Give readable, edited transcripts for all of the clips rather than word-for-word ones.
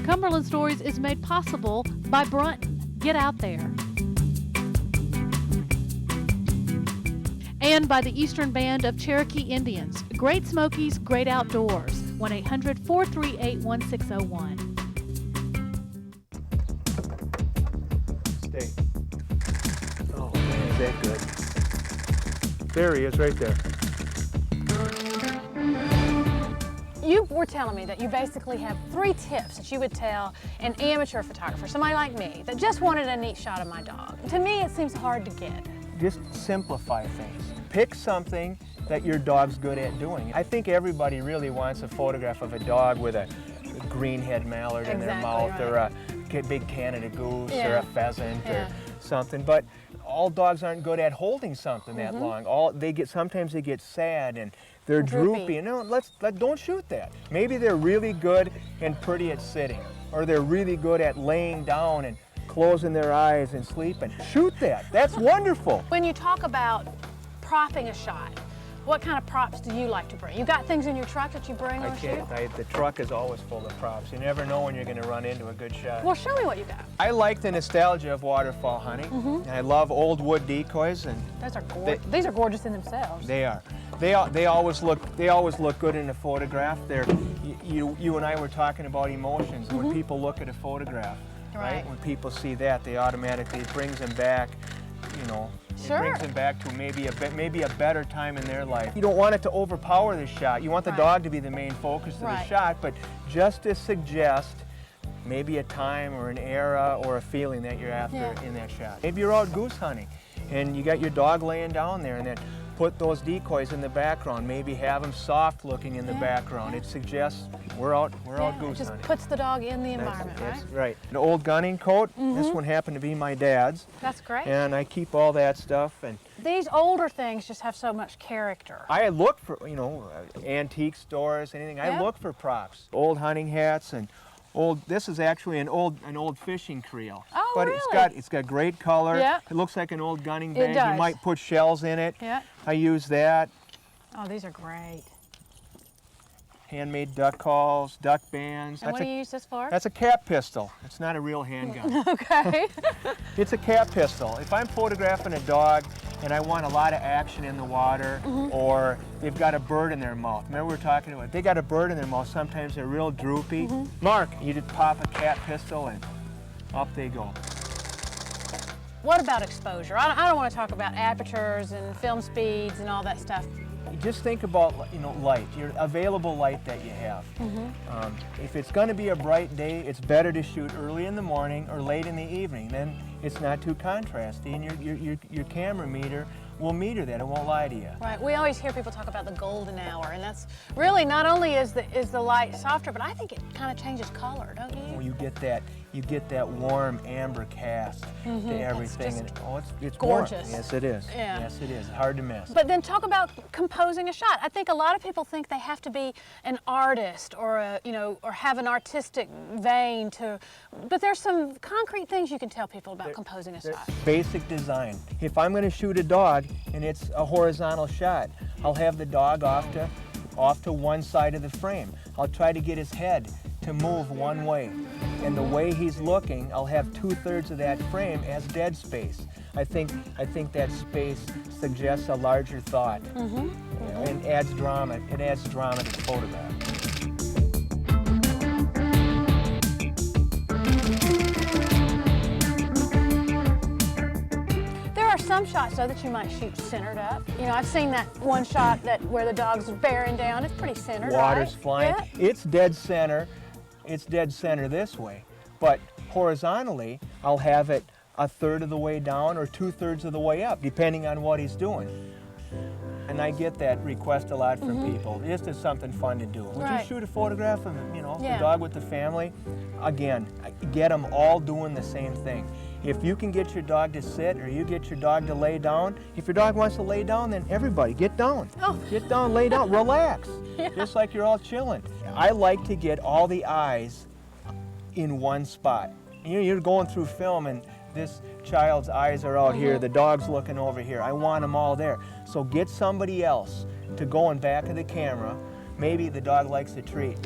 Cumberland Stories is made possible by Brunton. Get out there. And by the Eastern Band of Cherokee Indians. Great Smokies, Great Outdoors. 1-800-438-1601. Stay. Oh, man, is that good. There he is, right there. You were telling me that you basically have 3 tips that you would tell an amateur photographer, somebody like me, that just wanted a neat shot of my dog. To me, it seems hard to get. Just simplify things. Pick something that your dog's good at doing. I think everybody really wants a photograph of a dog with a greenhead mallard in their mouth, right. or a big Canada goose, or a pheasant, or something. But all dogs aren't good at holding something that long. Sometimes they get sad and they're droopy. No, don't shoot that. Maybe they're really good and pretty at sitting, or they're really good at laying down and closing their eyes and sleeping. Shoot that. That's wonderful. When you talk about propping a shot, what kind of props do you like to bring? You got things in your truck that you bring on shoot? The truck is always full of props. You never know when you're going to run into a good shot. Well, show me what you got. I like the nostalgia of waterfowl hunting, and I love old wood decoys. And those are gorgeous. These are gorgeous in themselves. They are. They always look good in a photograph. You and I were talking about emotions. When people look at a photograph, right? When people see that, they automatically, it brings them back. You know, it brings them back to maybe a better time in their life. You don't want it to overpower the shot. You want the dog to be the main focus of the shot, but just to suggest maybe a time or an era or a feeling that you're after in that shot. Maybe you're out goose hunting and you got your dog laying down there, and then put those decoys in the background. Maybe have them soft looking in the background. It suggests we're out goose hunting. It just puts the dog in the environment, right? That's right. An old gunning coat. This one happened to be my dad's. That's great. And I keep all that stuff. And these older things just have so much character. I look for, antique stores, anything. I look for props. Old hunting hats and this is actually an old fishing creel. Oh, but really? it's got great color. Yeah. It looks like an old gunning bag. It does. You might put shells in it. Yeah. I use that. Oh, these are great. Handmade duck calls, duck bands. And what do you use this for? That's a cap pistol. It's not a real handgun. Okay. It's a cap pistol. If I'm photographing a dog and I want a lot of action in the water, or they've got a bird in their mouth. Remember we were talking about, they got a bird in their mouth, sometimes they're real droopy. Mark, you just pop a cap pistol and up they go. What about exposure? I don't want to talk about apertures and film speeds and all that stuff. Just think about, light, your available light that you have. If it's going to be a bright day, it's better to shoot early in the morning or late in the evening. Then it's not too contrasty, and your camera meter will meter that. It won't lie to you. Right. We always hear people talk about the golden hour, and that's really not only is the light softer, but I think it kind of changes color, don't you? Well, you get that warm amber cast to everything. It's gorgeous. Warm. Yes, it is. Yeah. Yes, it is. Hard to miss. But then talk about composing a shot. I think a lot of people think they have to be an artist or or have an artistic vein but there's some concrete things you can tell people about composing a shot. Basic design. If I'm going to shoot a dog and it's a horizontal shot, I'll have the dog off to one side of the frame. I'll try to get his head to move one way. And the way he's looking, I'll have 2/3 of that frame as dead space. I think that space suggests a larger thought. And adds drama. It adds drama to the photograph. There are some shots though that you might shoot centered up. I've seen that one shot where the dog's bearing down. It's pretty centered. Water's flying. Yeah. It's dead center. It's dead center this way. But horizontally, I'll have it 1/3 of the way down or 2/3 of the way up, depending on what he's doing. And I get that request a lot from people. Just as something fun to do. Would you shoot a photograph of the dog with the family? Again, get them all doing the same thing. If you can get your dog to sit or you get your dog to lay down, if your dog wants to lay down, then everybody get down. Oh. Get down, lay down, relax. Just like you're all chilling. I like to get all the eyes in one spot. You're going through film and this child's eyes are out here, the dog's looking over here. I want them all there. So get somebody else to go in back of the camera. Maybe the dog likes a treat.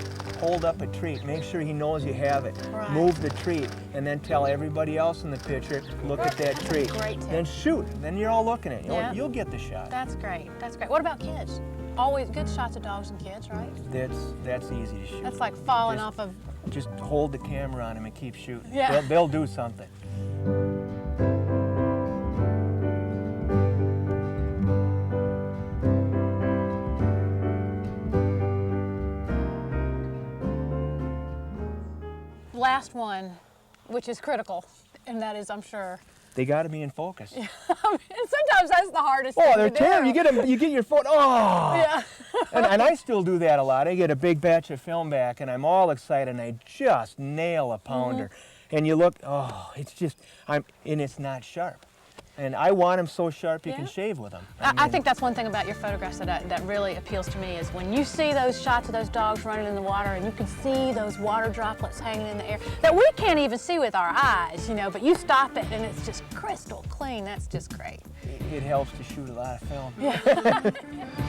hold up a treat. Make sure he knows you have it. Right. Move the treat, and then tell everybody else in the picture, look at that That's a treat. great tip. Then shoot. Then you're all looking at it. Yeah. You'll get the shot. That's great. That's great. What about kids? Always good shots of dogs and kids, right? That's easy to shoot. That's like falling Just- off of. Just hold the camera on him and keep shooting. Yeah. They'll do something. Last one, which is critical, and that is, I'm sure. They got to be in focus. And sometimes that's the hardest Oh, thing they're to do. terrible. You get your phone. Oh. Yeah. and I still do that a lot. I get a big batch of film back, and I'm all excited, and I just nail a pounder. Mm-hmm. And you look, oh, it's just, and it's not sharp. And I want them so sharp you can Yeah. shave with them. I think that's one thing about your photographs that really appeals to me is when you see those shots of those dogs running in the water and you can see those water droplets hanging in the air that we can't even see with our eyes, you know, but you stop it and it's just crystal clean. That's just great. It helps to shoot a lot of film.